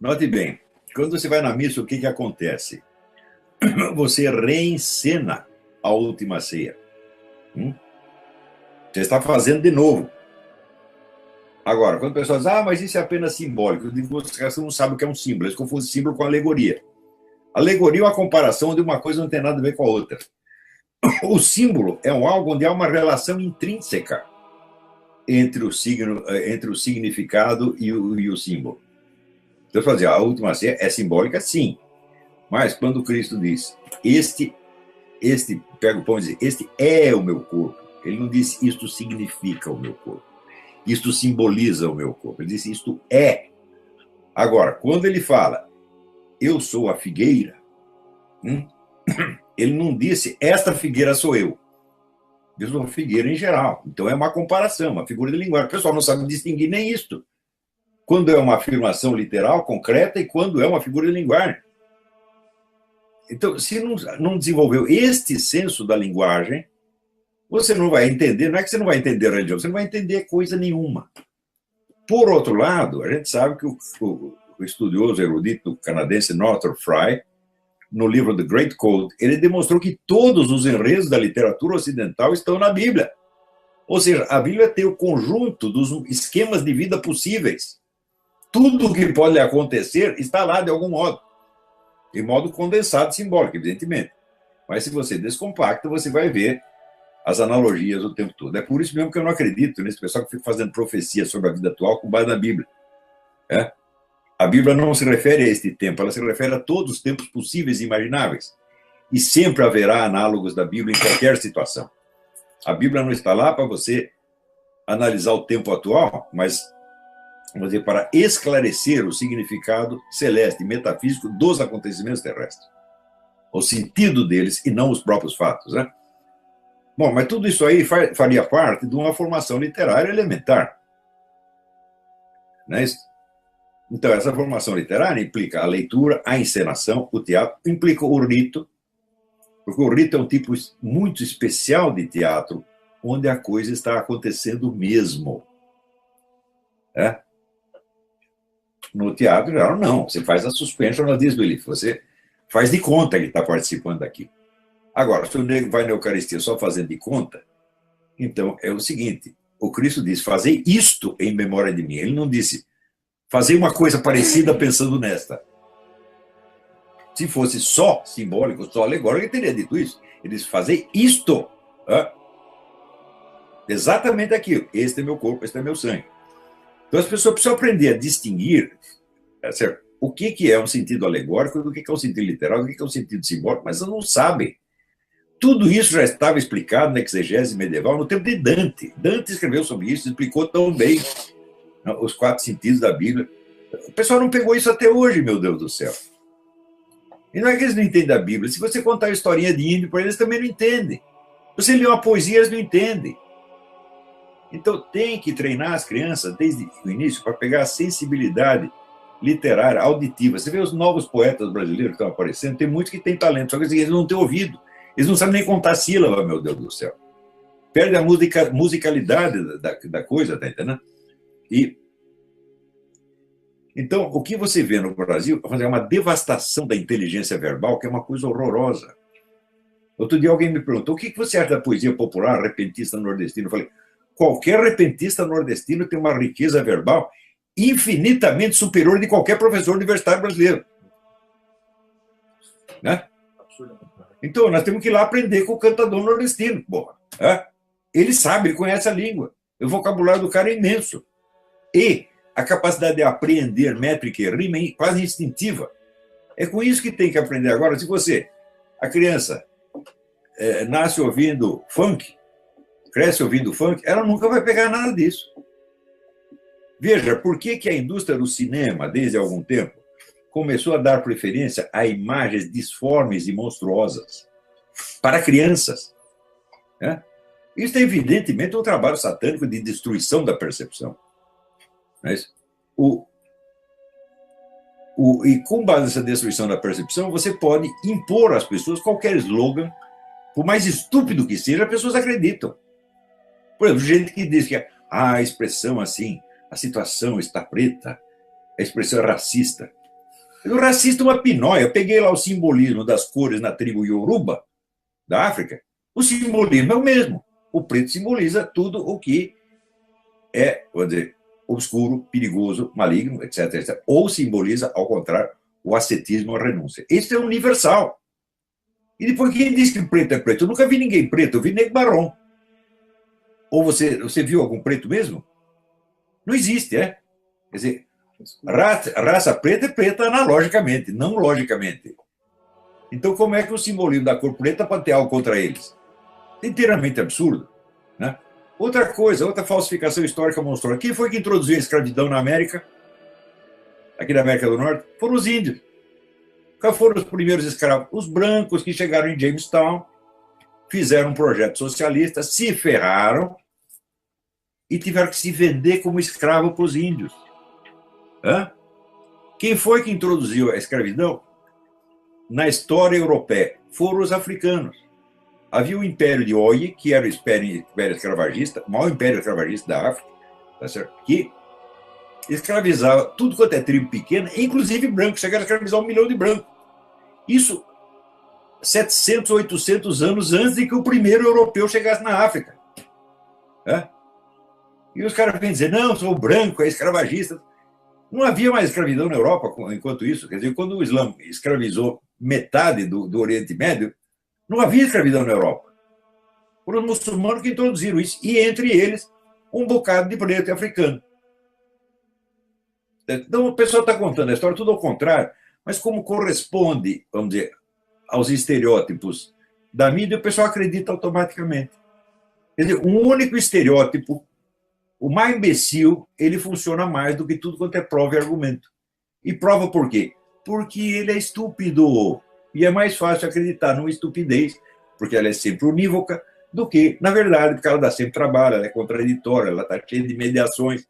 Note bem, quando você vai na missa, o que acontece? Você reencena a última ceia. Você está fazendo de novo. Agora, quando a pessoa diz, mas isso é apenas simbólico, eu digo, você não sabe o que é um símbolo. Eles confundem símbolo com alegoria. Alegoria é uma comparação onde uma coisa não tem nada a ver com a outra. O símbolo é algo onde há uma relação intrínseca entre o significado e o símbolo. Então, eu dizer, a última ceia é simbólica, sim. Mas quando Cristo diz, pega o pão e diz, este é o meu corpo. Ele não disse, isto significa o meu corpo. Isto simboliza o meu corpo. Ele disse, isto é. Agora, quando ele fala, eu sou a figueira, ele não disse, esta figueira sou eu. Eu sou a figueira em geral. Então é uma comparação, uma figura de linguagem. O pessoal não sabe distinguir nem isto. Quando é uma afirmação literal, concreta, e quando é uma figura de linguagem. Então, se não desenvolveu este senso da linguagem, você não vai entender, não é que você não vai entender a religião, você não vai entender coisa nenhuma. Por outro lado, a gente sabe que o estudioso erudito canadense Northrop Frye, no livro The Great Code, ele demonstrou que todos os enredos da literatura ocidental estão na Bíblia. Ou seja, a Bíblia tem o conjunto dos esquemas de vida possíveis. Tudo o que pode acontecer está lá de algum modo. De modo condensado, simbólico, evidentemente. Mas se você descompacta, você vai ver as analogias o tempo todo. É por isso mesmo que eu não acredito nesse pessoal que fica fazendo profecia sobre a vida atual com base na Bíblia. A Bíblia não se refere a este tempo, ela se refere a todos os tempos possíveis e imagináveis. E sempre haverá análogos da Bíblia em qualquer situação. A Bíblia não está lá para você analisar o tempo atual, mas para esclarecer o significado celeste, metafísico dos acontecimentos terrestres. O sentido deles e não os próprios fatos, né? Bom, mas tudo isso aí faria parte de uma formação literária elementar. Não é isso? Então, essa formação literária implica a leitura, a encenação, o teatro, implica o rito, porque o rito é um tipo muito especial de teatro, onde a coisa está acontecendo mesmo. No teatro, em geral, não. Você faz a suspension of disbelief. Você faz de conta que está participando daqui. Agora, se o nego vai na Eucaristia só fazendo de conta, então é o seguinte, o Cristo diz, fazei isto em memória de mim. Ele não disse, fazei uma coisa parecida pensando nesta. Se fosse só simbólico, só alegórico, ele teria dito isso. Ele disse, fazei isto. Exatamente aquilo. Este é meu corpo, este é meu sangue. Então as pessoas precisam aprender a distinguir o que é um sentido alegórico, do que é um sentido literal, do que é um sentido simbólico, mas elas não sabem. Tudo isso já estava explicado na exegese medieval no tempo de Dante. Dante escreveu sobre isso, explicou tão bem os 4 sentidos da Bíblia. O pessoal não pegou isso até hoje, meu Deus do céu. E não é que eles não entendem a Bíblia. Se você contar a historinha de índio para eles, também não entendem. Se você lê uma poesia, eles não entendem. Então, tem que treinar as crianças desde o início para pegar a sensibilidade literária, auditiva. Você vê os novos poetas brasileiros que estão aparecendo, tem muitos que têm talento, só que eles não têm ouvido. Eles não sabem nem contar sílaba, meu Deus do céu. Perde a musicalidade da coisa, tá entendendo? Então, o que você vê no Brasil é uma devastação da inteligência verbal, que é uma coisa horrorosa. Outro dia alguém me perguntou, o que você acha da poesia popular repentista nordestina? Eu falei, qualquer repentista nordestino tem uma riqueza verbal infinitamente superior de qualquer professor universitário brasileiro. Né? Então, nós temos que ir lá aprender com o cantador nordestino. Porra. Ele sabe, ele conhece a língua. O vocabulário do cara é imenso. E a capacidade de aprender métrica e rima é quase instintiva. É com isso que tem que aprender. Agora, se a criança nasce ouvindo funk, cresce ouvindo funk, ela nunca vai pegar nada disso. Veja, por que a indústria do cinema, desde algum tempo, começou a dar preferência a imagens disformes e monstruosas para crianças? Isso é evidentemente um trabalho satânico de destruição da percepção. Mas e com base nessa destruição da percepção, você pode impor às pessoas qualquer slogan, por mais estúpido que seja, as pessoas acreditam. Por exemplo, gente que diz que a expressão assim, a situação está preta, a expressão é racista. O racista é uma pinóia. Eu peguei lá o simbolismo das cores na tribo Yoruba, da África. O simbolismo é o mesmo. O preto simboliza tudo o que é, vamos dizer, obscuro, perigoso, maligno, etc, etc. Ou simboliza, ao contrário, o ascetismo, a renúncia. Isso é universal. E depois, quem diz que o preto é preto? Eu nunca vi ninguém preto, eu vi negro marrom. Ou você viu algum preto mesmo? Não existe, é? Quer dizer, raça preta é preta analogicamente, não logicamente. Então, como é que o simbolismo da cor preta pode ter algo contra eles? É inteiramente absurdo, né? Outra coisa, outra falsificação histórica mostrou. Quem foi que introduziu a escravidão na América? Aqui na América do Norte? Foram os índios. Quais foram os primeiros escravos? Os brancos que chegaram em Jamestown, fizeram um projeto socialista, se ferraram e tiveram que se vender como escravo para os índios. Hã? Quem foi que introduziu a escravidão na história europeia? Foram os africanos. Havia o Império de Oye, que era o império escravagista, o maior império escravagista da África, tá certo? Que escravizava tudo quanto é tribo pequena, inclusive brancos, chegaram a escravizar 1 milhão de brancos. Isso 700, 800 anos antes de que o primeiro europeu chegasse na África. É? E os caras vêm dizer, não, sou branco, é escravagista. Não havia mais escravidão na Europa enquanto isso. Quer dizer, quando o Islã escravizou metade do Oriente Médio, não havia escravidão na Europa. Foram os muçulmanos que introduziram isso, e entre eles, um bocado de preto e africano. Então, o pessoal está contando a história tudo ao contrário, mas como corresponde, vamos dizer, aos estereótipos da mídia, o pessoal acredita automaticamente. Quer dizer, um único estereótipo, o mais imbecil, ele funciona mais do que tudo quanto é prova e argumento. E prova por quê? Porque ele é estúpido. E é mais fácil acreditar numa estupidez, porque ela é sempre unívoca, do que, na verdade, porque ela dá sempre trabalho, ela é contraditória, ela está cheia de mediações.